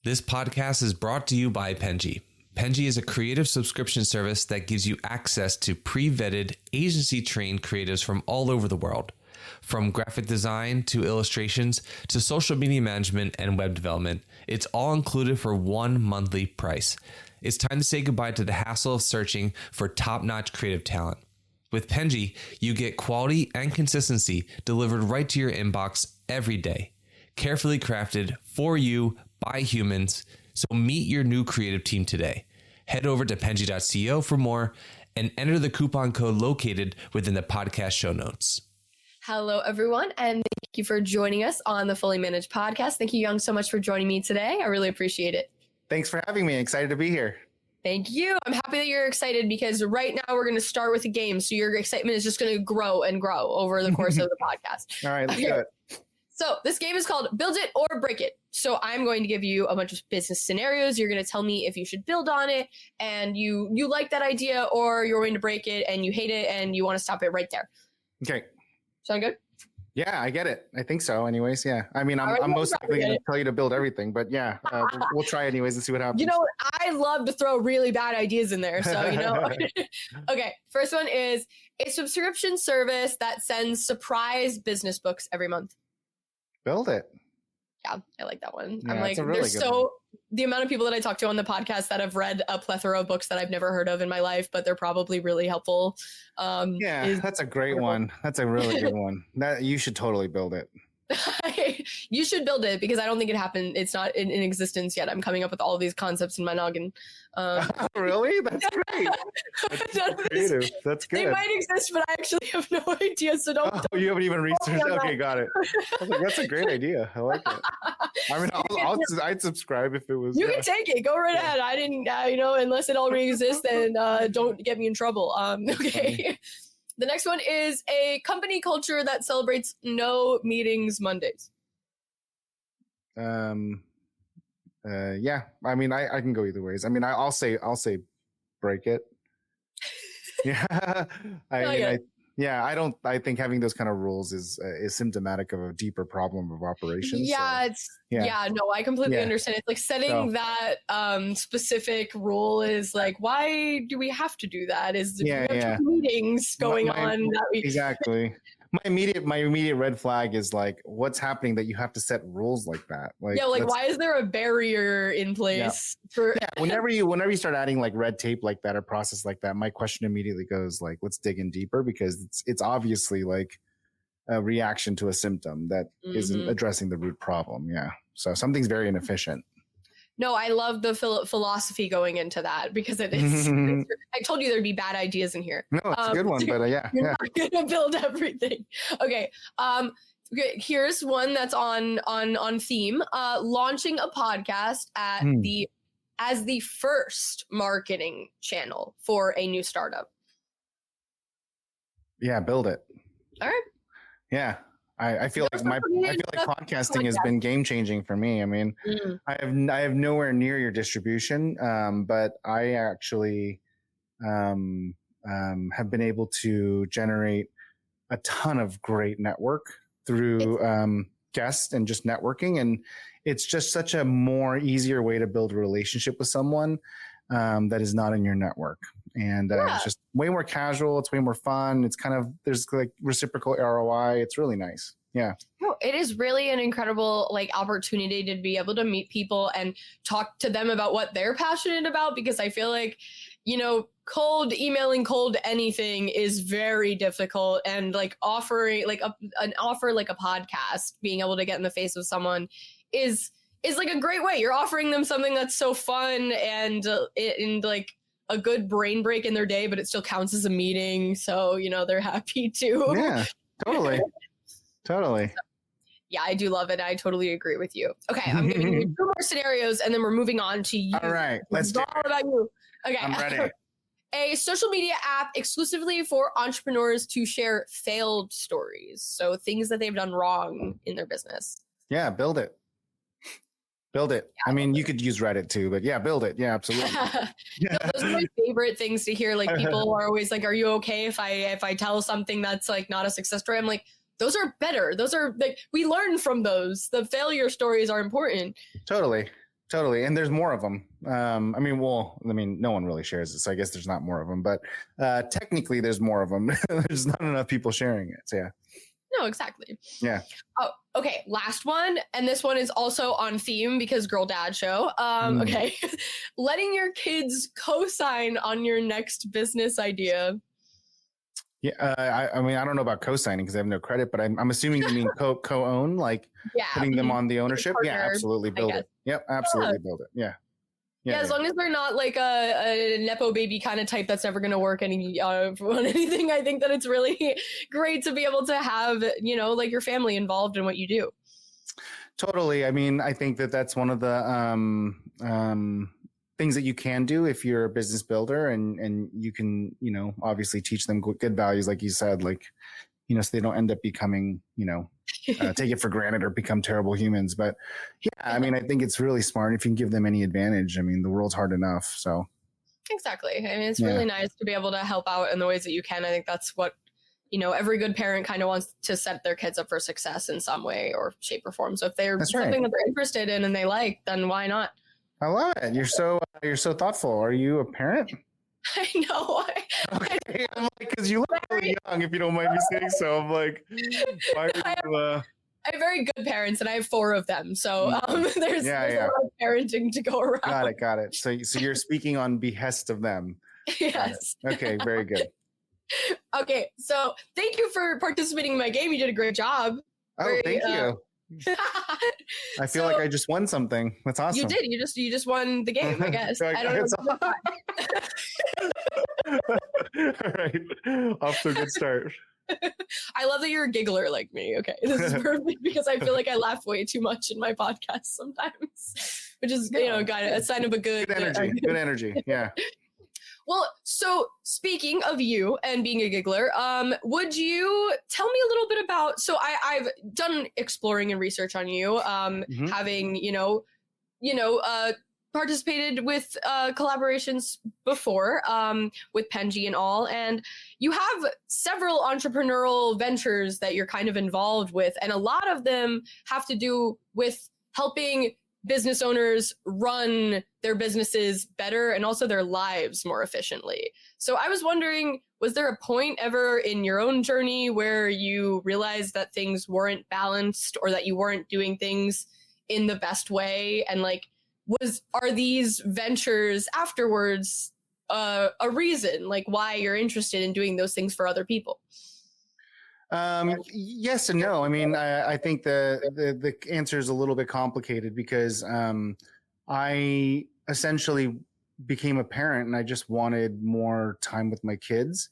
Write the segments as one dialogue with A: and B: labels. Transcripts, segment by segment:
A: This podcast is brought to you by Penji. Penji is a creative subscription service that gives you access to pre-vetted, agency-trained creatives from all over the world. From graphic design to illustrations to social media management and web development, it's all included for one monthly price. It's time to say goodbye to the hassle of searching for top-notch creative talent. With Penji, you get quality and consistency delivered right to your inbox every day. Carefully crafted for you by humans. So meet your new creative team today. Head over to penji.co for more and enter the coupon code located within the podcast show notes.
B: Hello, everyone, and thank you for joining us on the Fully Managed podcast. Thank you, Young, so much for joining me today. I really appreciate it.
C: Thanks for having me. Excited to be here.
B: Thank you. I'm happy that you're excited because right now we're going to start with a game. So your excitement is just going to grow and grow over the course of the podcast.
C: All right, let's do it.
B: So this game is called Build It or Break It. So I'm going to give you a bunch of business scenarios. You're going to tell me if you should build on it and you like that idea, or you're going to break it and you hate it and you want to stop it right there.
C: Okay.
B: Sound good?
C: Yeah, I get it. I think so. Anyways, yeah. I mean, I'm most likely going to tell you to build everything, but yeah, we'll try anyways and see what happens.
B: You know, I love to throw really bad ideas in there. So, you know. Okay. First one is a subscription service that sends surprise business books every month.
C: Build it.
B: Yeah, I like that one.
C: Yeah,
B: I'm like,
C: really
B: there's the amount of people that I talk to on the podcast that have read a plethora of books that I've never heard of in my life, but they're probably really helpful.
C: That's a great one. That's a really good one. That you should totally build it.
B: You should build it because I don't think it happened. It's not in existence yet. I'm coming up with all of these concepts in my noggin.
C: Really? That's great. That's creative. That's good.
B: They might exist, but I actually have no idea. So don't.
C: Oh, you haven't even researched. Okay, got it. I was like, that's a great idea. I like it. I mean, I'd subscribe if it was.
B: You can take it. Go right ahead. I didn't, unless it already exists, then don't get me in trouble. Okay. The next one is a company culture that celebrates no meetings Mondays.
C: Yeah. I mean, I can go either ways. I mean, I'll say break it. Yeah. I think having those kind of rules is symptomatic of a deeper problem of operations.
B: Yeah, no, I completely understand. It's like setting that specific rule is like, why do we have to do that? Is there meetings going on that we
C: exactly. My immediate red flag is like, what's happening that you have to set rules like that? Like,
B: why is there a barrier in place for?
C: Whenever you start adding like red tape like that or process like that, my question immediately goes like, let's dig in deeper because it's obviously like a reaction to a symptom that isn't addressing the root problem. Yeah, so something's very inefficient.
B: No, I love the philosophy going into that because it is. I told you there'd be bad ideas in here.
C: No, it's a good one, but
B: you're not gonna build everything. Okay. Okay. Here's one that's on theme. Launching a podcast as the first marketing channel for a new startup.
C: Yeah, build it.
B: All right.
C: Yeah. I feel like podcasting has been game changing for me. I mean, I have nowhere near your distribution, but I actually have been able to generate a ton of great network through guests and just networking, and it's just such a more easier way to build a relationship with someone that is not in your network. And it's just way more casual. It's way more fun. It's kind of, there's like reciprocal ROI. It's really nice. Yeah.
B: No, it is really an incredible like opportunity to be able to meet people and talk to them about what they're passionate about, because I feel like, cold emailing, cold anything is very difficult, and like offering like an offer like a podcast, being able to get in the face of someone is like a great way. You're offering them something that's so fun and like a good brain break in their day, but it still counts as a meeting. So, they're happy too.
C: Yeah, totally. Totally.
B: Yeah, I do love it. I totally agree with you. Okay, I'm giving you 2 more scenarios and then we're moving on to you.
C: All right, let's do it.
B: All about you. Okay.
C: I'm ready.
B: A social media app exclusively for entrepreneurs to share failed stories. So things that they've done wrong in their business.
C: Yeah, build it. Build it. Yeah, I mean, you could use Reddit too, but yeah, build it. Yeah, absolutely.
B: No, those are my favorite things to hear. Like people are always like, "Are you okay if I tell something that's like not a success story?" I'm like, those are better. Those are like, we learn from those. The failure stories are important.
C: Totally. Totally. And there's more of them. No one really shares it, so I guess there's not more of them, but technically there's more of them. There's not enough people sharing it. So yeah.
B: No, exactly.
C: Yeah.
B: Oh, okay. Last one. And this one is also on theme because girl dad show. Okay. Letting your kids co-sign on your next business idea.
C: Yeah. I don't know about co-signing because I have no credit, but I'm assuming you mean co-own, like putting them on the ownership.
B: Partner,
C: yeah, absolutely. Build it. Yep. Absolutely build it. Yeah.
B: Yeah, as long as they're not like a Nepo baby kind of type that's never going to work on anything, I think that it's really great to be able to have, like your family involved in what you do.
C: Totally. I mean, I think that that's one of the things that you can do if you're a business builder and you can, obviously teach them good values, like you said, like, so they don't end up becoming, take it for granted or become terrible humans. But yeah, I mean, I think it's really smart if you can give them any advantage. I mean, the world's hard enough. So
B: exactly. I mean, it's really nice to be able to help out in the ways that you can. I think that's what, every good parent kind of wants to set their kids up for success in some way or shape or form. So if they're something that they're interested in and they like, then why not?
C: I love it. You're so thoughtful. Are you a parent?
B: I know.
C: Okay, I'm like, because you look really young, if you don't mind me saying so. I'm like, why are you,
B: I have very good parents, and I have 4 of them. So there's a lot of parenting to go around.
C: Got it. So you're speaking on behest of them.
B: Yes.
C: Okay, very good.
B: Okay, so thank you for participating in my game. You did a great job.
C: Oh, thank you. I feel like I just won something. That's awesome.
B: You did. You just won the game, I guess. I don't know.
C: All right. Off to a good start.
B: I love that you're a giggler like me. Okay. This is perfect because I feel like I laugh way too much in my podcast sometimes, which is, a sign of a good
C: energy. Good energy. Yeah.
B: Well, so speaking of you and being a giggler, would you tell me a little bit about, so I've done exploring and research on you, having, participated with collaborations before with Penji and all, and you have several entrepreneurial ventures that you're kind of involved with, and a lot of them have to do with helping business owners run their businesses better and also their lives more efficiently. So I was wondering, was there a point ever in your own journey where you realized that things weren't balanced or that you weren't doing things in the best way? And are these ventures afterwards a reason why you're interested in doing those things for other people?
C: Yes and no. I mean, I think the answer is a little bit complicated because I essentially became a parent and I just wanted more time with my kids,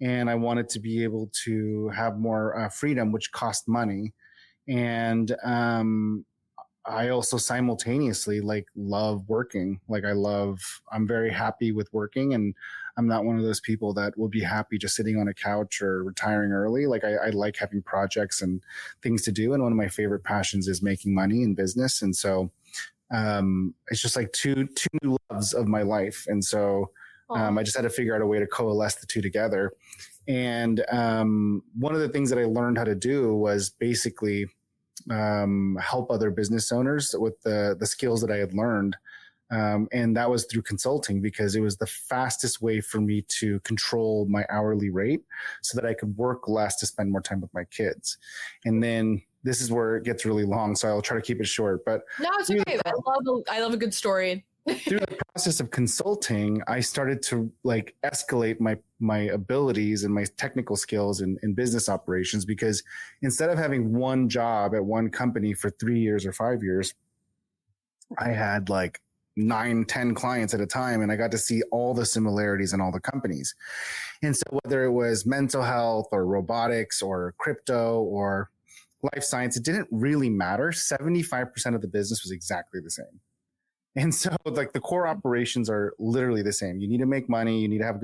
C: and I wanted to be able to have more freedom, which cost money. And I also simultaneously love working. I'm very happy with working, and I'm not one of those people that will be happy just sitting on a couch or retiring early. I like having projects and things to do. And one of my favorite passions is making money in business. And so it's just two new loves of my life. And so I just had to figure out a way to coalesce the two together. And one of the things that I learned how to do was basically help other business owners with the skills that I had learned. And that was through consulting because it was the fastest way for me to control my hourly rate so that I could work less to spend more time with my kids. And then this is where it gets really long, so I'll try to keep it short. But
B: no, it's okay. I love a good story.
C: Through the process of consulting, I started to escalate my abilities and my technical skills in business operations, because instead of having one job at one company for 3 years or 5 years, I had 9-10 clients at a time, and I got to see all the similarities in all the companies. And so whether it was mental health or robotics or crypto or life science, it didn't really matter. 75% of the business was exactly the same. And so the core operations are literally the same. You need to make money. You need to have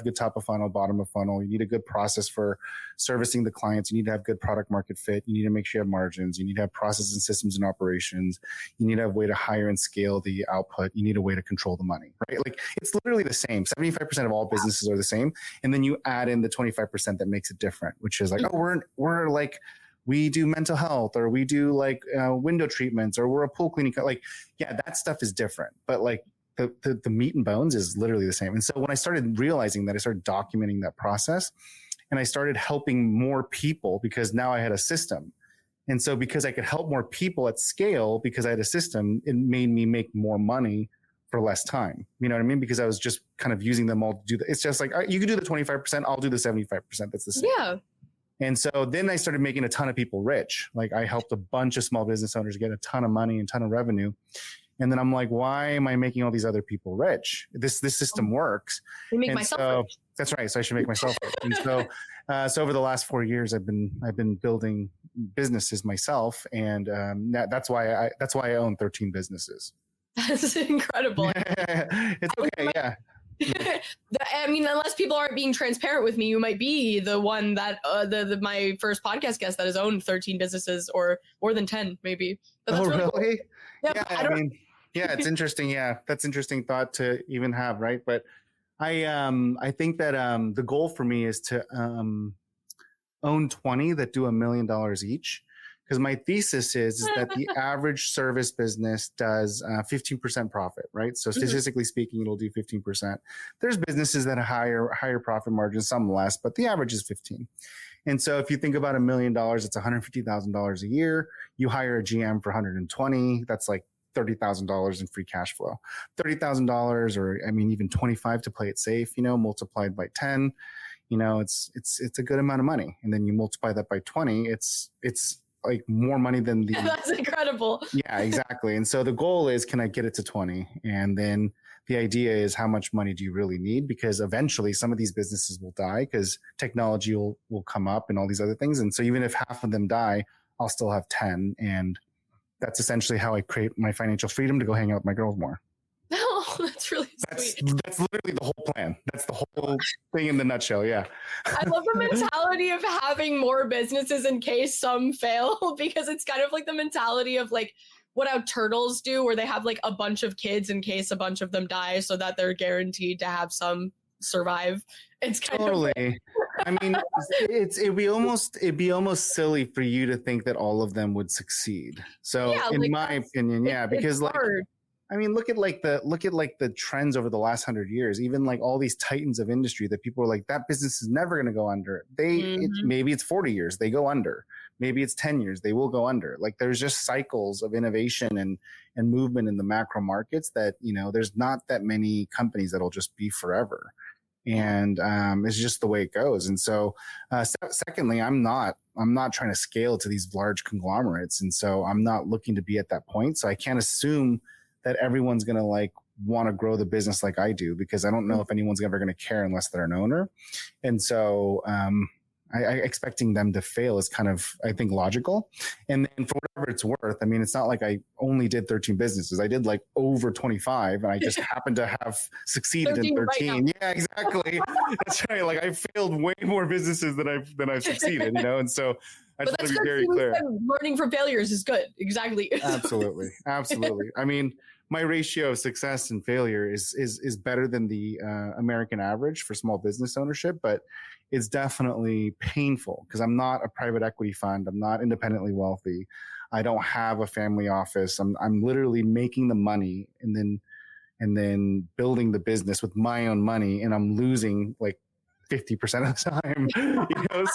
C: good top of funnel, bottom of funnel. You need a good process for servicing the clients. You need to have good product market fit. You need to make sure you have margins. You need to have processes and systems and operations. You need to have a way to hire and scale the output. You need a way to control the money, right? It's literally the same. 75% of all businesses are the same. And then you add in the 25% that makes it different, which is we're we do mental health, or we do like window treatments, or we're a pool cleaning. Like, yeah, that stuff is different, but like the meat and bones is literally the same. And so when I started realizing that, I started documenting that process, and I started helping more people because now I had a system. And so because I could help more people at scale because I had a system, it made me make more money for less time. You know what I mean? Because I was just kind of using them all to do that. It's just like, you can do the 25%, I'll do the 75%. That's the same.
B: Yeah.
C: And so then I started making a ton of people rich. Like I helped a bunch of small business owners get a ton of money and ton of revenue. And then I'm like, why am I making all these other people rich? This system works.
B: You make myself rich.
C: That's right. So I should make myself rich. And so over the last 4 years, I've been building businesses myself, and that's why I own 13 businesses.
B: That's incredible.
C: It's okay. Yeah.
B: I mean, unless people aren't being transparent with me, you might be the one that my first podcast guest that has owned 13 businesses, or more than 10, maybe. But that's
C: really?
B: Cool.
C: Yeah. I mean, yeah, it's interesting. Yeah, that's interesting thought to even have, right? But I think that the goal for me is to own 20 that do $1 million each. Because my thesis is that the average service business does 15% profit, right? So statistically speaking, it'll do 15%. There's businesses that have higher profit margins, some less, but the average is 15. And so if you think about $1 million, it's $150,000 a year. You hire a GM for 120, that's like $30,000 in free cash flow. $30,000, or I mean, even 25 to play it safe, multiplied by 10, it's a good amount of money. And then you multiply that by 20, it's like more money than the
B: that's incredible.
C: Yeah, exactly. And so the goal is, can I get it to 20? And then the idea is, how much money do you really need? Because eventually some of these businesses will die because technology will come up and all these other things. And so even if half of them die, I'll still have 10. And that's essentially how I create my financial freedom to go hang out with my girls more.
B: Oh, that's really sweet.
C: That's literally the whole plan. That's the whole thing in the nutshell. Yeah.
B: I love the mentality of having more businesses in case some fail, because it's kind of like the mentality of like what our turtles do, where they have like a bunch of kids in case a bunch of them die, so that they're guaranteed to have some survive. It's kind
C: of I mean, it'd be almost silly for you to think that all of them would succeed. So yeah, in my opinion, yeah, because like hard. I mean, look at the trends over the last 100 years. Even like all these titans of industry that people are like, that business is never going to go under. Maybe it's 40 years, they go under. Maybe it's 10 years, they will go under. Like there's just cycles of innovation and movement in the macro markets that, there's not that many companies that'll just be forever. And it's just the way it goes. And so, secondly, I'm not trying to scale to these large conglomerates. And so I'm not looking to be at that point. So I can't assume that everyone's going to like want to grow the business like I do, because I don't know if anyone's ever going to care unless they're an owner. And so, I expecting them to fail is kind of, I think, logical. And then for whatever it's worth, I mean, it's not like I only did 13 businesses. I did like over 25, and I just happened to have succeeded in 13. Right, yeah, exactly. That's right. Like I failed way more businesses than I've succeeded, And so I just want to be very clear.
B: Learning from failures is good. Exactly.
C: Absolutely. I mean, my ratio of success and failure is better than the American average for small business ownership, but it's definitely painful because I'm not a private equity fund. I'm not independently wealthy. I don't have a family office. I'm literally making the money and then building the business with my own money, and I'm losing like 50% of the time.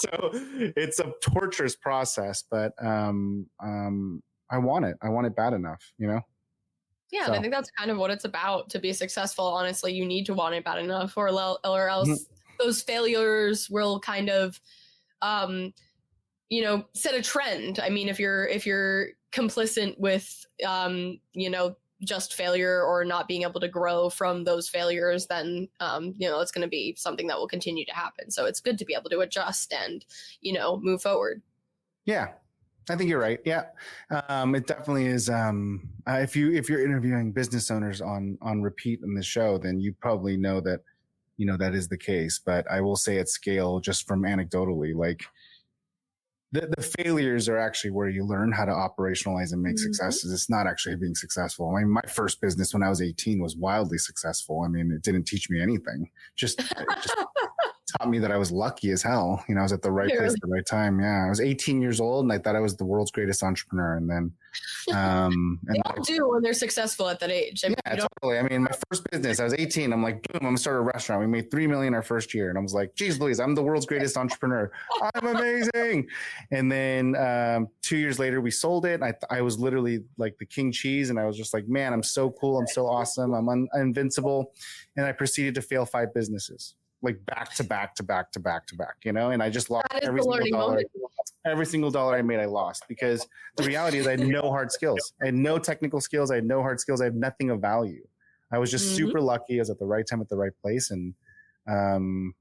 C: So it's a torturous process, but I want it. I want it bad enough, Yeah,
B: so. I think that's kind of what it's about. To be successful, honestly, you need to want it bad enough, or else those failures will kind of, set a trend. I mean, if you're complicit with, just failure or not being able to grow from those failures, then, it's going to be something that will continue to happen. So it's good to be able to adjust and, move forward.
C: Yeah. I think you're right. Yeah. It definitely is. If you're interviewing business owners on repeat in this show, then you probably know that, that is the case. But I will say at scale, just from anecdotally, like the failures are actually where you learn how to operationalize and make successes. It's not actually being successful. I mean, my first business when I was 18 was wildly successful. I mean, it didn't teach me anything. Just taught me that I was lucky as hell. I was at the right place at the right time. Yeah. I was 18 years old and I thought I was the world's greatest entrepreneur. And then,
B: they all do when they're successful at that age.
C: Totally. I mean, my first business, I was 18. I'm like, boom, I'm gonna start a restaurant. We made $3 million our first year. And I was like, geez, Louise, I'm the world's greatest entrepreneur. I'm amazing. And then 2 years later, we sold it. I was literally like the king cheese. And I was just like, man, I'm so cool. I'm so awesome. I'm invincible. And I proceeded to fail 5 businesses, like back to back to back to back to back, and I just lost every single dollar. Every single dollar I made, I lost, because the reality is I had no hard skills. I had no technical skills. I had no hard skills. I had nothing of value. I was just super lucky. I was at the right time at the right place, and no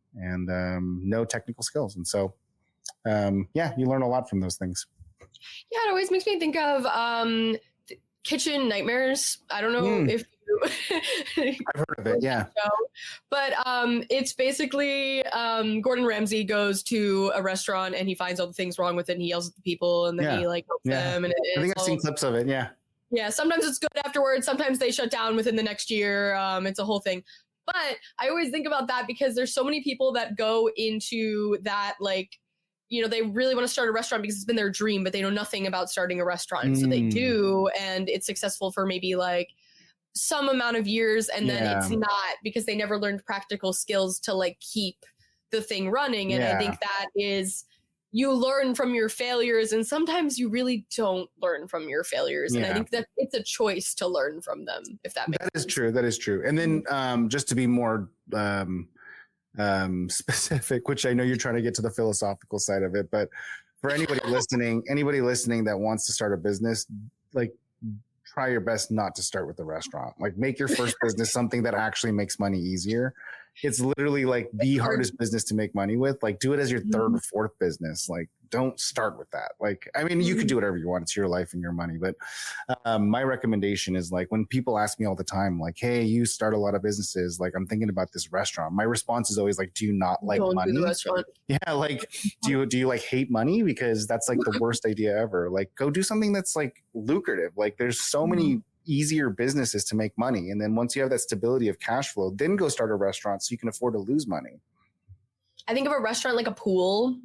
C: technical skills. And so, you learn a lot from those things.
B: Yeah, it always makes me think of kitchen nightmares. I don't know if
C: I've heard of it, yeah.
B: But it's basically Gordon Ramsay goes to a restaurant and he finds all the things wrong with it and he yells at the people and then he helps them. And
C: I think I've seen clips of it, yeah.
B: Yeah, sometimes it's good afterwards. Sometimes they shut down within the next year. It's a whole thing. But I always think about that because there's so many people that go into that, they really want to start a restaurant because it's been their dream, but they know nothing about starting a restaurant. So they do, and it's successful for maybe some amount of years, and then it's not, because they never learned practical skills to keep the thing running. And I think that is, you learn from your failures, and sometimes you really don't learn from your failures. And I think that it's a choice to learn from them, if that makes sense.
C: That is true. That is true. And then just to be more specific, which I know you're trying to get to the philosophical side of it, but for anybody listening that wants to start a business, try your best not to start with a restaurant. Make your first business something that actually makes money easier. It's literally the hardest business to make money with. Do it as your third or fourth business. Don't start with that. You can do whatever you want. It's your life and your money. But my recommendation is when people ask me all the time, hey, you start a lot of businesses. I'm thinking about this restaurant. My response is always do you not like money?
B: Do the restaurant.
C: Yeah. Do you hate money? Because that's the worst idea ever. Go do something that's lucrative. There's so many easier businesses to make money. And then once you have that stability of cash flow, then go start a restaurant so you can afford to lose money.
B: I think of a restaurant like a pool.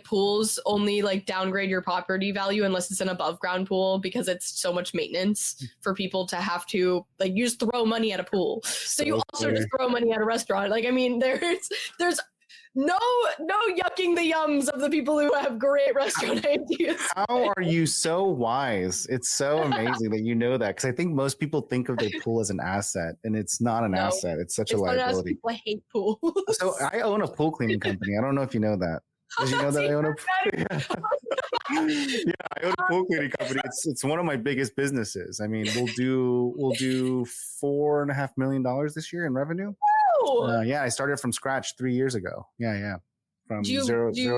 B: Pools only downgrade your property value unless it's an above ground pool, because it's so much maintenance for people to have to you just throw money at a pool. So you also just throw money at a restaurant. There's no yucking the yums of the people who have great restaurant ideas.
C: How are you so wise? It's so amazing that you know that, because I think most people think of their pool as an asset, and it's not an asset. It's such a liability.
B: People hate pools.
C: So I own a pool cleaning company. I don't know if you know that. Did you know that I own a I own a pool cleaning company. It's one of my biggest businesses. I mean, we'll do $4.5 million this year in revenue.
B: Oh.
C: I started from scratch 3 years ago. From $0 to $4.5.
B: Do you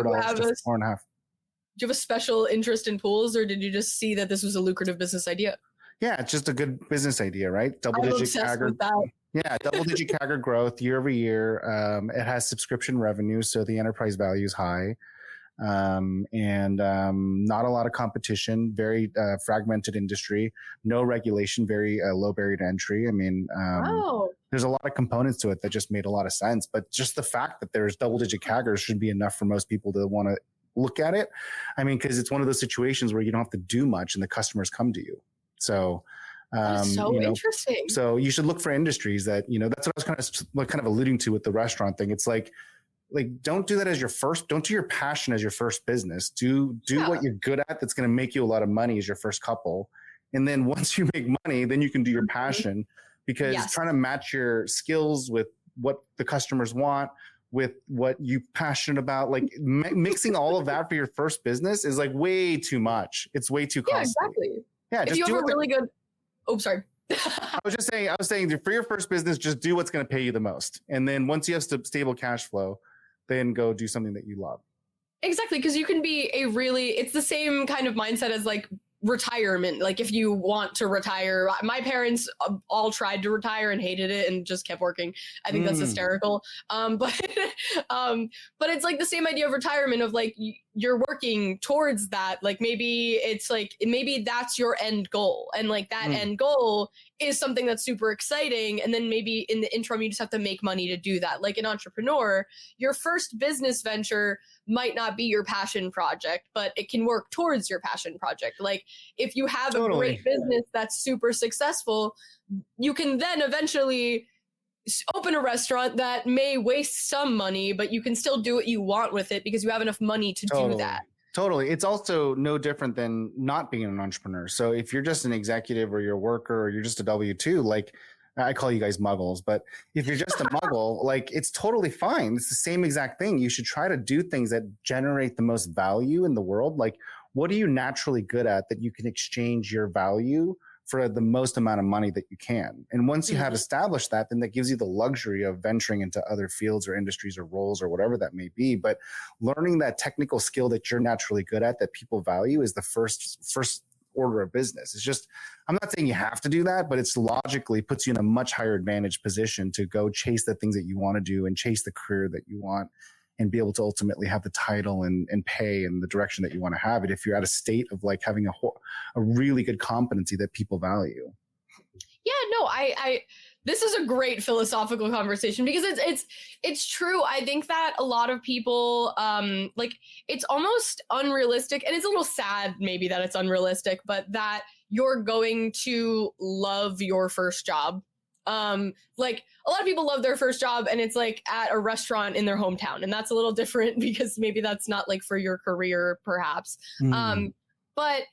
B: have a special interest in pools, or did you just see that this was a lucrative business idea?
C: Yeah, it's just a good business idea, right? Double-digit CAGR. Yeah, double-digit CAGR growth year over year. It has subscription revenue, so the enterprise value is high, and not a lot of competition. Very fragmented industry, no regulation, very low barrier to entry. I mean, there's a lot of components to it that just made a lot of sense. But just the fact that there's double-digit CAGR should be enough for most people to want to look at it. I mean, because it's one of those situations where you don't have to do much, and the customers come to you. So.
B: Interesting.
C: So you should look for industries that, that's what I was kind of alluding to with the restaurant thing. It's don't do that as don't do your passion as your first business. Do what you're good at that's going to make you a lot of money as your first couple. And then once you make money, then you can do your passion, because trying to match your skills with what the customers want, with what you're passionate about, mixing all of that for your first business is way too much. It's way too costly.
B: Yeah, exactly.
C: Yeah,
B: if you have a really good... Oh, sorry.
C: I was saying for your first business, just do what's going to pay you the most. And then once you have stable cash flow, then go do something that you love.
B: Exactly. Because you can be it's the same kind of mindset as retirement. If you want to retire, my parents all tried to retire and hated it and just kept working. I think that's hysterical. But it's the same idea of retirement of you're working towards that. Like maybe it's like, maybe that's your end goal. And like that end goal is something that's super exciting. And then maybe in the interim, you just have to make money to do that. Like an entrepreneur, your first business venture might not be your passion project, but it can work towards your passion project. Like if you have a great business that's super successful, you can then eventually open a restaurant that may waste some money, but you can still do what you want with it because you have enough money to do that.
C: Totally. It's also no different than not being an entrepreneur. So if you're just an executive or you're a worker or you're just a W-2, like I call you guys muggles, but if you're just a muggle, like it's totally fine. It's the same exact thing. You should try to do things that generate the most value in the world. Like what are you naturally good at that you can exchange your value for the most amount of money that you can? And once you have established that, then that gives you the luxury of venturing into other fields or industries or roles or whatever that may be. But learning that technical skill that you're naturally good at that people value is the first order of business. It's just, I'm not saying you have to do that, but it's logically puts you in a much higher advantage position to go chase the things that you want to do and chase the career that you want and be able to ultimately have the title and pay and the direction that you want to have it if you're at a state of like having a really good competency that people value.
B: Yeah, no, I this is a great philosophical conversation because it's true. I think that a lot of people like it's almost unrealistic, and it's a little sad maybe that it's unrealistic, but that you're going to love your first job. Like a lot of people love their first job and it's like at a restaurant in their hometown, and that's a little different because maybe that's not like for your career perhaps. But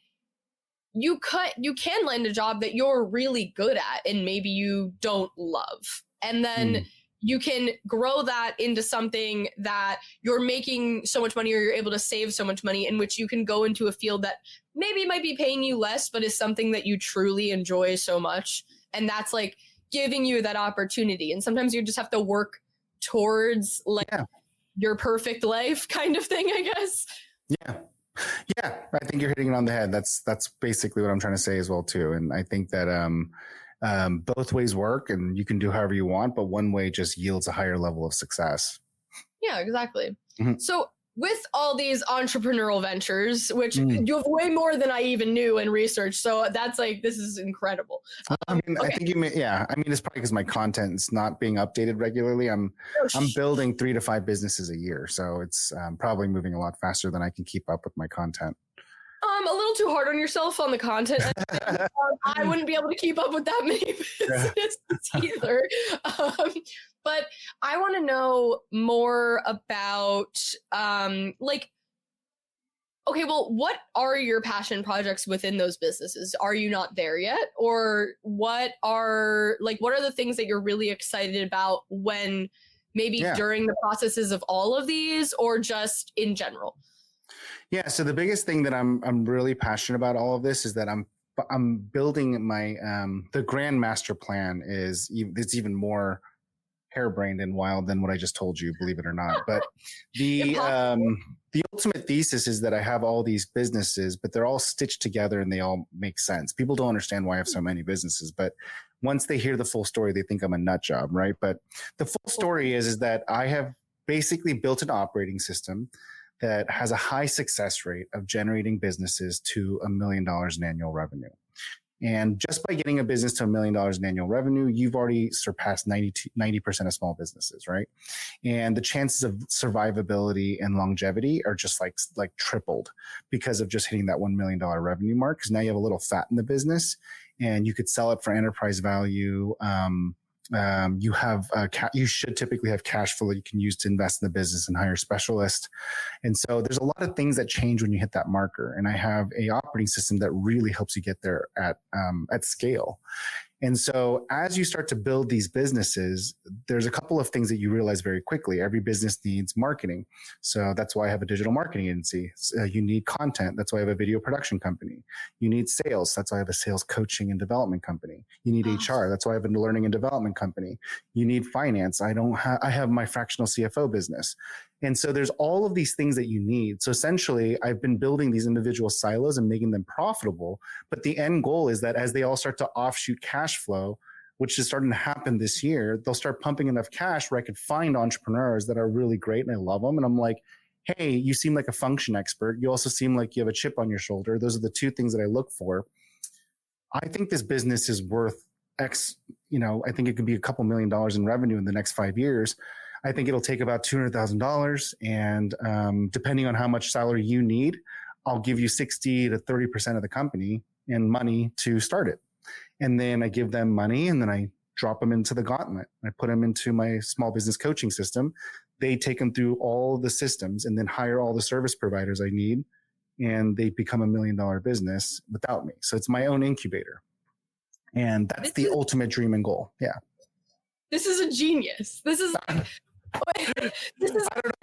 B: you can land a job that you're really good at and maybe you don't love, and then you can grow that into something that you're making so much money or you're able to save so much money, in which you can go into a field that maybe might be paying you less but is something that you truly enjoy so much, and that's like giving you that opportunity. And sometimes you just have to work towards like your perfect life kind of thing, I guess.
C: Yeah, I think you're hitting it on the head. That's basically what I'm trying to say as well too. And I think that both ways work, and you can do however you want, but one way just yields a higher level of success.
B: Yeah, exactly. So with all these entrepreneurial ventures, which you have way more than I even knew in research. So that's like, this is incredible.
C: I mean, I think I mean, it's probably because my content is not being updated regularly. I'm building 3 to 5 businesses a year. So it's probably moving a lot faster than I can keep up with my content.
B: A little too hard on yourself on the content. I wouldn't be able to keep up with that many businesses either. But I want to know more about like, okay, well, what are your passion projects within those businesses? Are you not there yet? Or what are the things that you're really excited about when maybe during the processes of all of these, or just in general?
C: Yeah. So the biggest thing that I'm really passionate about all of this is that I'm building my the grand master plan it's even more harebrained and wild than what I just told you, believe it or not. But the ultimate thesis is that I have all these businesses, but they're all stitched together and they all make sense. People don't understand why I have so many businesses, but once they hear the full story, they think I'm a nut job, right? But the full story is that I have basically built an operating system that has a high success rate of generating businesses to $1 million in annual revenue. And just by getting a business to $1 million in annual revenue, you've already surpassed 90% of small businesses, right? And the chances of survivability and longevity are just like tripled because of just hitting that $1 million revenue mark. Because now you have a little fat in the business and you could sell it for enterprise value. You should typically have cash flow that you can use to invest in the business and hire specialists. And so there's a lot of things that change when you hit that marker. And I have a operating system that really helps you get there at scale. And so as you start to build these businesses, there's a couple of things that you realize very quickly. Every business needs marketing. So that's why I have a digital marketing agency. You need content. That's why I have a video production company. You need sales. That's why I have a sales coaching and development company. You need HR. That's why I have a learning and development company. You need finance. I have my fractional CFO business. And so there's all of these things that you need. So essentially, I've been building these individual silos and making them profitable. But the end goal is that as they all start to offshoot cash flow, which is starting to happen this year, they'll start pumping enough cash where I could find entrepreneurs that are really great and I love them. And I'm like, hey, you seem like a function expert. You also seem like you have a chip on your shoulder. Those are the two things that I look for. I think this business is worth X, I think it could be a couple $1 million in revenue in the next 5 years. I think it'll take about $200,000. And depending on how much salary you need, I'll give you 60 to 30% of the company and money to start it. And then I give them money and then I drop them into the gauntlet. I put them into my small business coaching system. They take them through all the systems and then hire all the service providers I need. And they become $1 million business without me. So it's my own incubator. And that's the ultimate dream and goal. Yeah.
B: This is a genius. This is
C: I don't know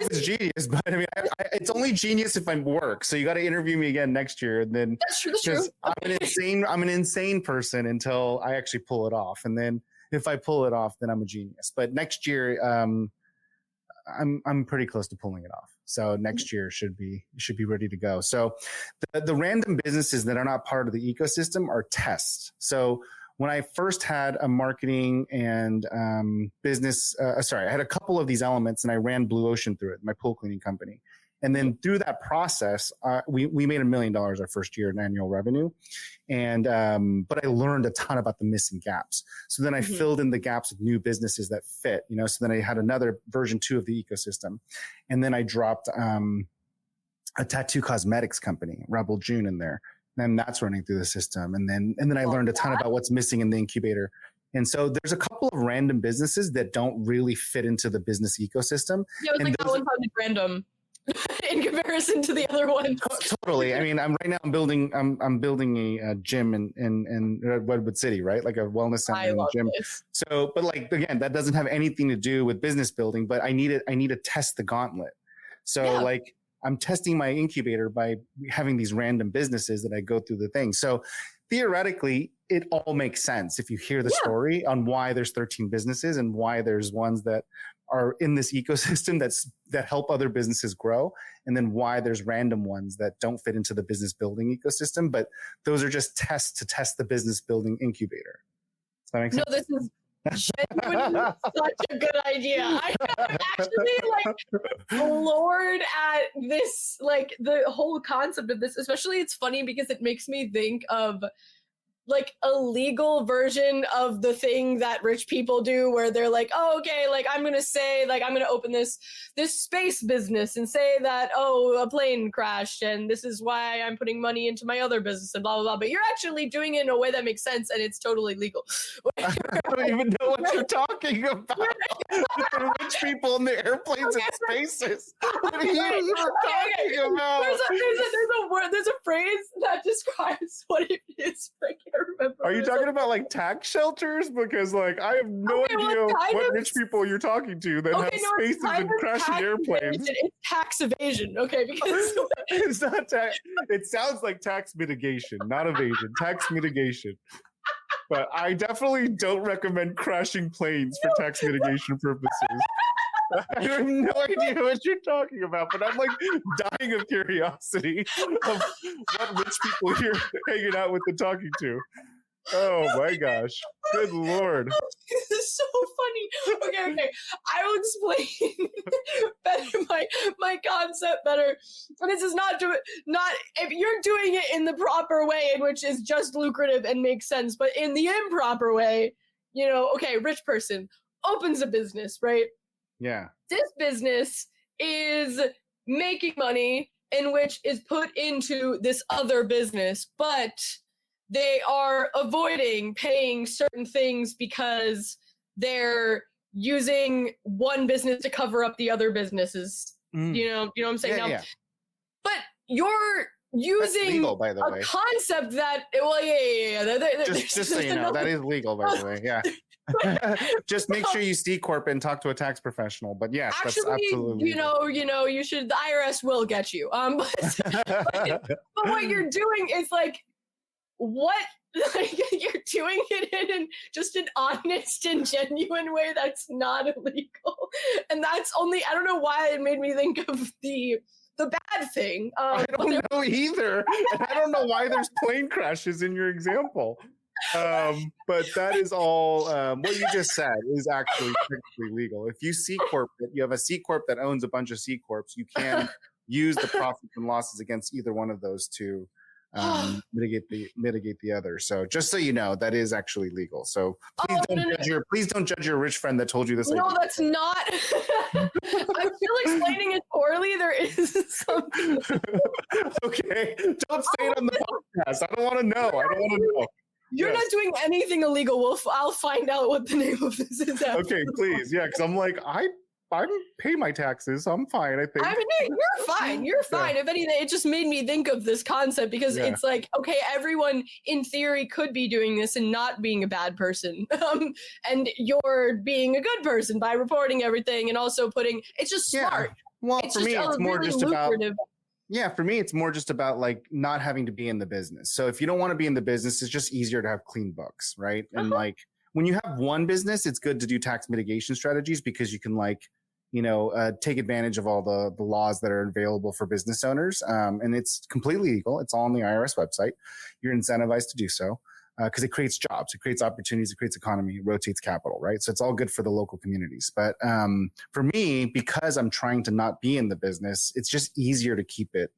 C: if it's genius, but I mean, it's only genius if I work. So you got to interview me again next year. And then
B: that's true.
C: I'm an insane person until I actually pull it off. And then if I pull it off, then I'm a genius. But next year, I'm pretty close to pulling it off. So next year should be ready to go. So the random businesses that are not part of the ecosystem are tests. So when I first had a marketing and business, I had a couple of these elements and I ran Blue Ocean through it, my pool cleaning company. And then through that process, we made $1 million our first year in annual revenue. And, but I learned a ton about the missing gaps. So then I filled in the gaps with new businesses that fit, so then I had another version 2 of the ecosystem. And then I dropped, a tattoo cosmetics company, Rebel June, in there. And that's running through the system. And then I learned a ton about what's missing in the incubator. And so there's a couple of random businesses that don't really fit into the business ecosystem.
B: Yeah, it was that one sounded random in comparison to the other one.
C: Totally. I mean, I'm building a gym in Redwood City, right? Like a wellness center and gym. This. So, but like, again, that doesn't have anything to do with business building, but I need to test the gauntlet. So like I'm testing my incubator by having these random businesses that I go through the thing. So theoretically, it all makes sense if you hear the story on why there's 13 businesses and why there's ones that are in this ecosystem that help other businesses grow, and then why there's random ones that don't fit into the business building ecosystem. But those are just tests to test the business building incubator. Does that make sense?
B: No, this is genuinely such a good idea. I am actually floored at this, like the whole concept of this. Especially, it's funny because it makes me think of like a legal version of the thing that rich people do where they're like, oh, okay, like I'm going to say, like, I'm going to open this space business and say that, oh, a plane crashed and this is why I'm putting money into my other business and blah, blah, blah. But you're actually doing it in a way that makes sense and it's totally legal.
C: I don't even know what you're talking about. The rich people in the airplanes and spaces. What are you talking about?
B: There's a phrase that describes what it is. I can't remember.
C: Are you talking about like tax shelters? Because like I have no idea what rich people you're talking to that have spaces and crashing airplanes.
B: It's tax evasion, okay? Because
C: it's not tax. It sounds like tax mitigation, not evasion. Tax mitigation. But I definitely don't recommend crashing planes for tax mitigation purposes. I have no idea what you're talking about, but I'm like dying of curiosity of what rich people you're hanging out with and talking to. Oh my gosh. Good Lord.
B: This is so funny. Okay. I will explain better my concept better. And this is not if you're doing it in the proper way, in which is just lucrative and makes sense, but in the improper way, okay, rich person opens a business, right?
C: Yeah.
B: This business is making money in which is put into this other business, but they are avoiding paying certain things because they're using one business to cover up the other businesses. You know what I'm saying?
C: Yeah.
B: But you're using
C: legal, by the way.
B: Concept that,
C: Just so you know, that is legal, by the way. Yeah. Just make sure you C Corp and talk to a tax professional. But yes, that's absolutely.
B: You should. The IRS will get you. But what you're doing is like, what you're doing it in just an honest and genuine way that's not illegal, and that's only. I don't know why it made me think of the bad thing.
C: I don't know either, and I don't know why there's plane crashes in your example. But that is all what you just said is actually technically legal. If you C Corp it, you have a C Corp that owns a bunch of C Corps, you can use the profits and losses against either one of those to mitigate the other. So just so you know, that is actually legal. So please don't judge your rich friend that told you this.
B: No, that's not. I'm still explaining it poorly. There is something.
C: Okay, don't say it on the podcast. I don't want to know.
B: You're not doing anything illegal. I'll find out what the name of this is.
C: Okay, please. Yeah, because I'm like, I pay my taxes. I'm fine, I think.
B: I mean, you're fine. You're fine. If anything, it just made me think of this concept because it's like, okay, everyone in theory could be doing this and not being a bad person. And you're being a good person by reporting everything and also it's just smart.
C: Well,
B: it's
C: for me, it's more
B: really
C: just
B: lucrative.
C: for me, it's more just about like not having to be in the business. So if you don't want to be in the business, it's just easier to have clean books, right? And like when you have one business, it's good to do tax mitigation strategies because you can take advantage of all the laws that are available for business owners. And it's completely legal. It's all on the IRS website. You're incentivized to do so because it creates jobs, it creates opportunities, it creates economy, it rotates capital, right? So it's all good for the local communities. But for me, because I'm trying to not be in the business, it's just easier to keep it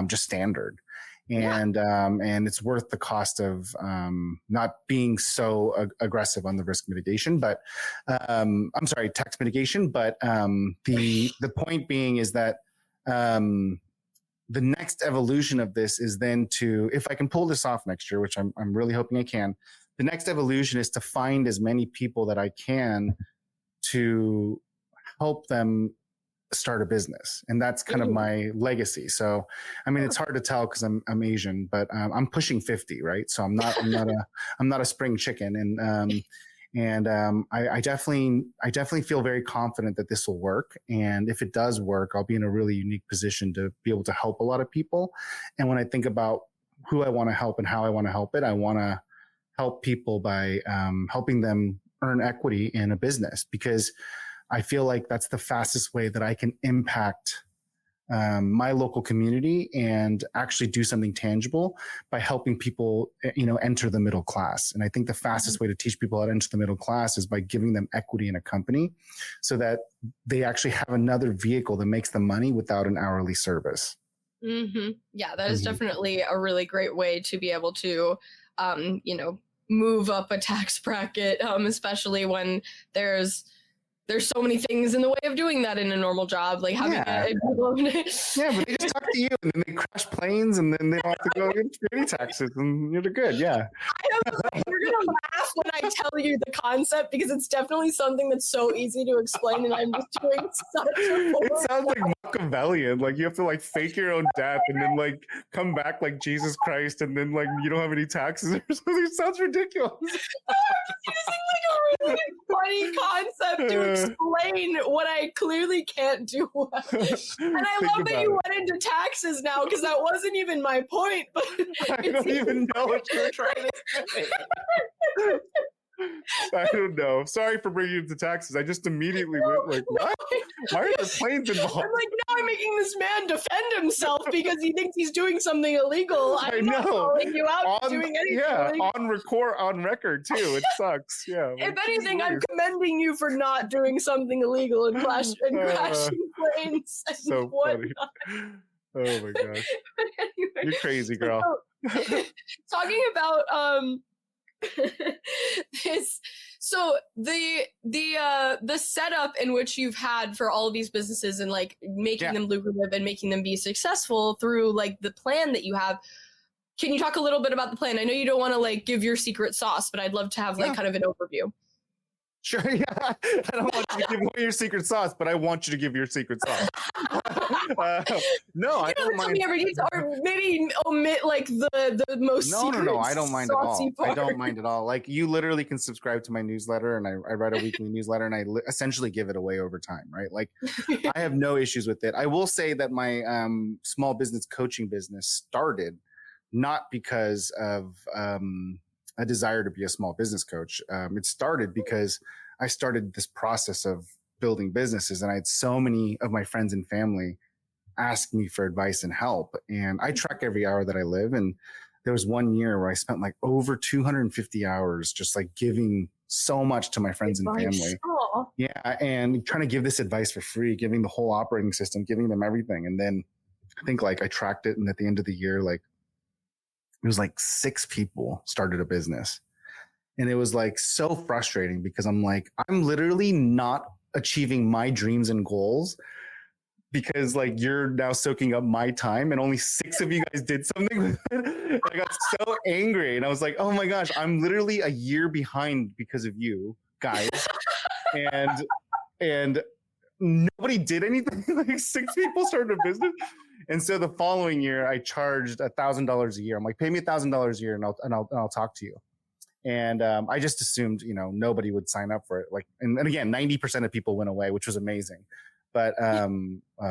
C: just standard. And it's worth the cost of not being so aggressive on the risk mitigation, but tax mitigation. But the point being is that the next evolution of this is then if I can pull this off next year, which I'm really hoping I can, the next evolution is to find as many people that I can to help them start a business. And that's kind of my legacy. So, I mean, it's hard to tell because I'm Asian, but I'm pushing 50, right? So I'm not a spring chicken. And I definitely feel very confident that this will work. And if it does work, I'll be in a really unique position to be able to help a lot of people. And when I think about who I want to help and how I want to help it, I want to help people by helping them earn equity in a business, because I feel like that's the fastest way that I can impact my local community and actually do something tangible by helping people, enter the middle class. And I think the fastest way to teach people how to enter the middle class is by giving them equity in a company so that they actually have another vehicle that makes them money without an hourly service.
B: Mm-hmm. Yeah, that is definitely a really great way to be able to, move up a tax bracket, especially when there's so many things in the way of doing that in a normal job, like having
C: but they just talk to you and then they crash planes and then they don't have to go get any taxes and you're good. Yeah.
B: You're going to laugh when I tell you the concept because it's definitely something that's so easy to explain and I'm just doing such a
C: It sounds like Machiavellian. Like you have to fake your own death and then come back like Jesus Christ and then you don't have any taxes or something. It sounds ridiculous.
B: I'm using a really funny concept to explain what I clearly can't do well. And I love that you went into taxes now because that wasn't even my point. But
C: I don't even know what you're trying to say. I don't know. Sorry for bringing you to taxes. I just immediately went what? Why are there planes involved? I'm
B: now I'm making this man defend himself because he thinks he's doing something illegal. I'm not calling you out doing anything illegal.
C: On record too. It sucks. Yeah.
B: If anything, I'm commending you for not doing something illegal and crashing planes and
C: so
B: whatnot.
C: Funny. Oh my gosh. Anyway, you're crazy, girl.
B: Talking about so the setup in which you've had for all of these businesses and making them lucrative and making them be successful through the plan that you have. Can you talk a little bit about the plan? I know you don't want to give your secret sauce, but I'd love to have kind of an overview.
C: Sure, yeah. I don't want you to give away your secret sauce, but I want you to give your secret sauce. No, I don't mind.
B: Or maybe omit the most.
C: No, I don't mind at all.
B: Part.
C: I don't mind at all. You literally can subscribe to my newsletter, and I write a weekly newsletter, and I essentially give it away over time, right? I have no issues with it. I will say that my small business coaching business started not because of a desire to be a small business coach. It started because I started this process of building businesses, and I had so many of my friends and family ask me for advice and help. And I track every hour that I live. And there was one year where I spent over 250 hours just giving so much to my friends and family.
B: Aww.
C: Yeah. And trying to give this advice for free, giving the whole operating system, giving them everything. And then I think like I tracked it, and at the end of the year, like it was like 6 people started a business. And it was like so frustrating because I'm like, I'm literally not achieving my dreams and goals because like you're now soaking up my time and only 6 of you guys did something with it. I got so angry and I was like, oh my gosh, I'm literally a year behind because of you guys. and nobody did anything. Like 6 people started a business. And so the following year I charged $1,000 a year. I'm like, pay me $1,000 a year and I'll talk to you. And I just assumed, nobody would sign up for it. Like, and again, 90% of people went away, which was amazing. But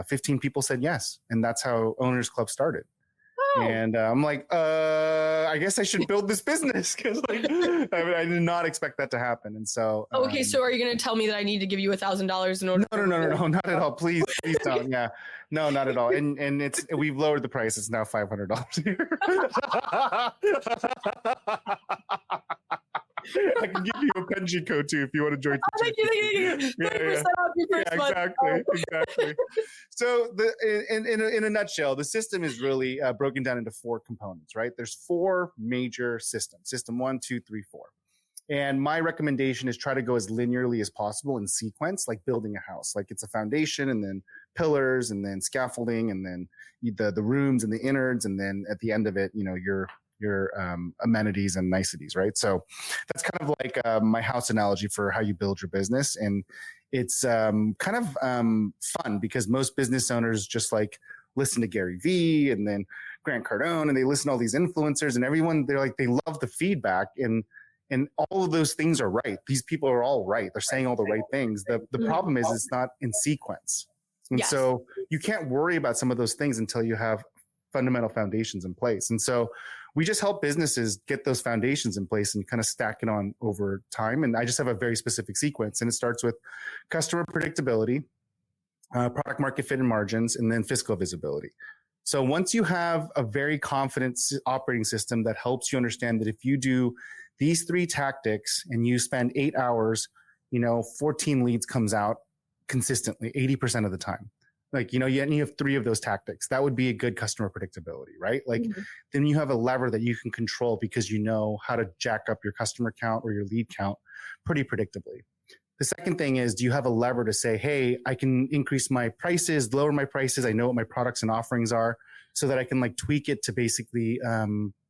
C: 15 people said yes. And that's how Owners Club started. Oh. And I'm like, I guess I should build this business because like, I did not expect that to happen. And so.
B: Okay. So are you going to tell me that I need to give you $1,000 in order?
C: No, not at all. Please don't. Yeah. No, not at all. And we've lowered the price. It's now $500 a year. I can give you a Penji code too if you want to join.
B: Thank you. 30% off your first month.
C: Exactly. So in a nutshell, the system is really broken down into 4 components, right? There's 4 major systems. System 1, 2, 3, 4. And my recommendation is try to go as linearly as possible in sequence, like building a house. Like it's a foundation and then pillars and then scaffolding and then the rooms and the innards. And then at the end of it, your amenities and niceties, right? So that's kind of like my house analogy for how you build your business. And it's kind of fun because most business owners just like listen to Gary Vee and then Grant Cardone, and they listen to all these influencers and everyone, they love the feedback and all of those things are right. These people are all right. They're saying all the right things. The problem is it's not in sequence. And so you can't worry about some of those things until you have fundamental foundations in place. And so we just help businesses get those foundations in place and kind of stack it on over time. And I just have a very specific sequence, and it starts with customer predictability, product market fit and margins, and then fiscal visibility. So once you have a very confident operating system that helps you understand that if you do these 3 tactics and you spend 8 hours, 14 leads comes out consistently 80% of the time. Like, you have 3 of those tactics. That would be a good customer predictability, right? Like, then you have a lever that you can control because you know how to jack up your customer count or your lead count pretty predictably. The second thing is, do you have a lever to say, hey, I can increase my prices, lower my prices. I know what my products and offerings are so that I can like tweak it to basically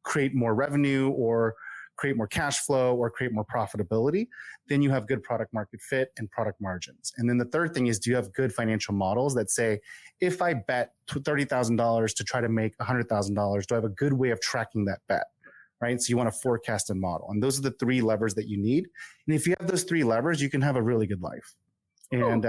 C: create more revenue or create more cash flow or create more profitability. Then you have good product market fit and product margins. And then the third thing is, do you have good financial models that say, if I bet $30,000 to try to make $100,000, do I have a good way of tracking that bet? Right. So you want to forecast and model. And those are the 3 levers that you need. And if you have those 3 levers, you can have a really good life. And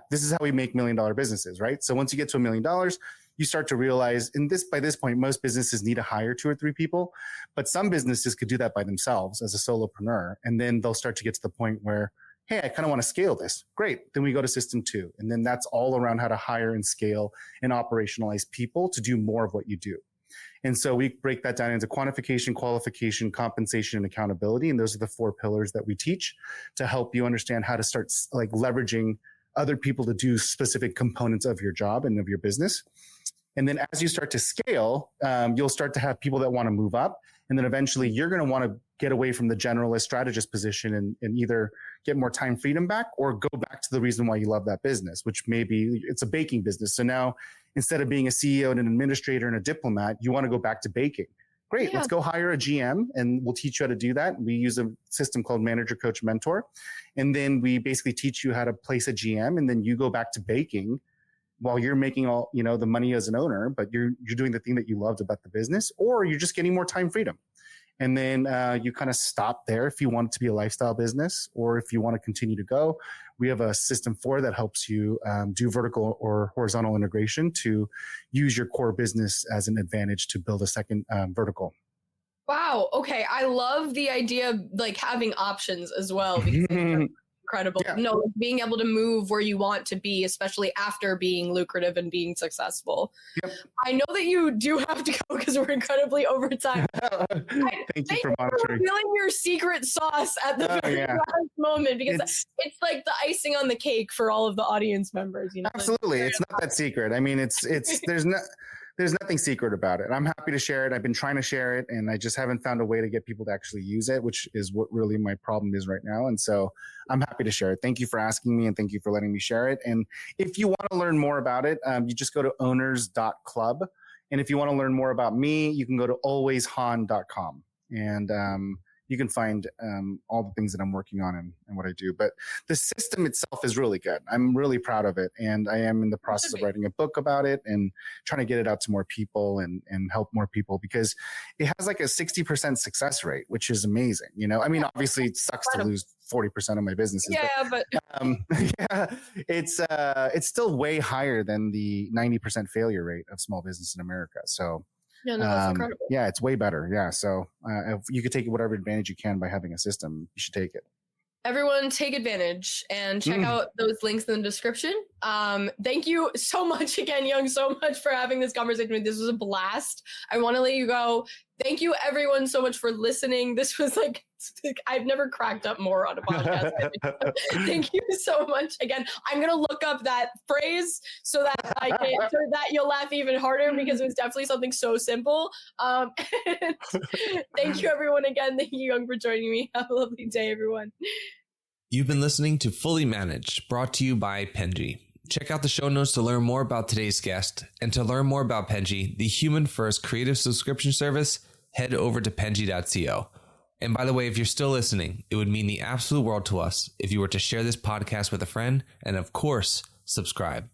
C: this is how we make $1 million businesses, right? So once you get to $1 million, you start to realize by this point, most businesses need to hire 2 or 3 people, but some businesses could do that by themselves as a solopreneur. And then they'll start to get to the point where, hey, I kind of want to scale this. Great. Then we go to system 2. And then that's all around how to hire and scale and operationalize people to do more of what you do. And so we break that down into quantification, qualification, compensation, and accountability. And those are the 4 pillars that we teach to help you understand how to start like leveraging other people to do specific components of your job and of your business. And then as you start to scale, you'll start to have people that want to move up. And then eventually you're going to want to get away from the generalist strategist position and either get more time freedom back or go back to the reason why you love that business, which maybe it's a baking business. So now instead of being a CEO and an administrator and a diplomat, you want to go back to baking. Great. Let's go hire a GM and we'll teach you how to do that. We use a system called Manager, Coach, Mentor. And then we basically teach you how to place a GM, and then you go back to baking while you're making all, the money as an owner, but you're doing the thing that you loved about the business, or you're just getting more time freedom. And then you kind of stop there if you want it to be a lifestyle business, or if you want to continue to go. We have a system 4 that helps you do vertical or horizontal integration to use your core business as an advantage to build a second vertical.
B: Wow. Okay. I love the idea of like having options as well, because incredible.
C: Yeah.
B: No, like being able to move where you want to be, especially after being lucrative and being successful.
C: Yep.
B: I know that you do have to go because we're incredibly over time.
C: Thank you for monitoring.
B: Revealing your secret sauce at the very last moment, because it's like the icing on the cake for all of the audience members. You know,
C: absolutely, it's not that secret. I mean, it's there's nothing secret about it. I'm happy to share it. I've been trying to share it, and I just haven't found a way to get people to actually use it, which is what really my problem is right now. And so I'm happy to share it. Thank you for asking me, and thank you for letting me share it. And if you want to learn more about it, you just go to owners.club. And if you want to learn more about me, you can go to alwayshan.com. And you can find all the things that I'm working on and what I do. But the system itself is really good. I'm really proud of it. And I am in the process of writing a book about it and trying to get it out to more people and help more people, because it has like a 60% success rate, which is amazing. You know, I mean, obviously it sucks to lose 40% of my businesses.
B: But
C: it's still way higher than the 90% failure rate of small business in America. So
B: yeah, no, that's incredible.
C: Yeah, it's way better. Yeah. So if you could take whatever advantage you can by having a system, you should take it.
B: Everyone take advantage and check out those links in the description. Thank you so much again, Young, so much for having this conversation with me. This was a blast. I want to let you go. Thank you everyone so much for listening. This was like, I've never cracked up more on a podcast. Thank you so much. Again, I'm going to look up that phrase so that you'll laugh even harder, because it was definitely something so simple. Thank you everyone again. Thank you, Young, for joining me. Have a lovely day, everyone.
A: You've been listening to Fully Managed, brought to you by Penji. Check out the show notes to learn more about today's guest, and to learn more about Penji, the human-first creative subscription service, head over to penji.co. And by the way, if you're still listening, it would mean the absolute world to us if you were to share this podcast with a friend and, of course, subscribe.